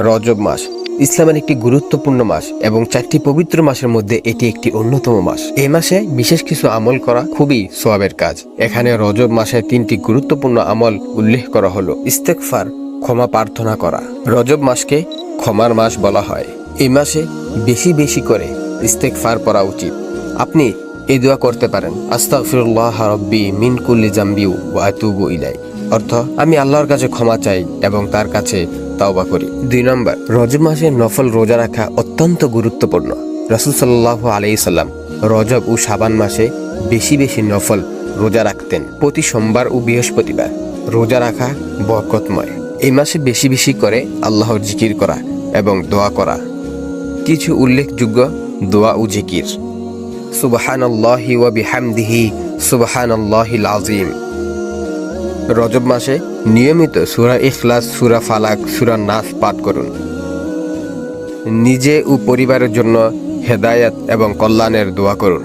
রজব মাস ইসলামের একটি গুরুত্বপূর্ণ মাস এবং 4টি পবিত্র মাসের মধ্যে এটি একটি অন্যতম মাস। এই মাসে বিশেষ কিছু আমল করা খুবই সওয়াবের কাজ। এখানে রজব মাসে 3টি গুরুত্বপূর্ণ আমল উল্লেখ করা হলো। ইস্তেগফার, ক্ষমা প্রার্থনা করা। রজব মাসকে ক্ষমার মাস বলা হয়। এই মাসে বেশি বেশি করে ইস্তেগফার করা উচিত। আপনি এই দোয়া করতে পারেন, আস্তাগফিরুল্লাহ রাব্বি মিন কুল্লি জামবি ওয়া আতুবু ইলাই। অর্থ, আমি আল্লাহর কাছে ক্ষমা চাই এবং তার কাছে তাওবা করি। 2 নম্বর, রজব মাসে নফল রোজা রাখা অত্যন্ত গুরুত্বপূর্ণ। রাসূল সাল্লাল্লাহু আলাইহি সাল্লাম রজব ও শাবান মাসে বেশি বেশি নফল রোজা রাখতেন। প্রতি সোমবার ও বৃহস্পতিবার রোজা রাখা বরকতময়। এই মাসে বেশি বেশি করে আল্লাহর জিকির করা এবং দোয়া করা। কিছু উল্লেখযোগ্য দোয়া ও জিকির: সুবহানাল্লাহি ওয়া বিহামদিহি সুবহানাল্লাহিল আযীম। রজব মাসে নিয়মিত সূরা ইখলাস, সূরা ফালাক, সূরা নাস পাঠ করুন। নিজে ও পরিবারের জন্য হেদায়েত এবং কল্যাণের দোয়া করুন।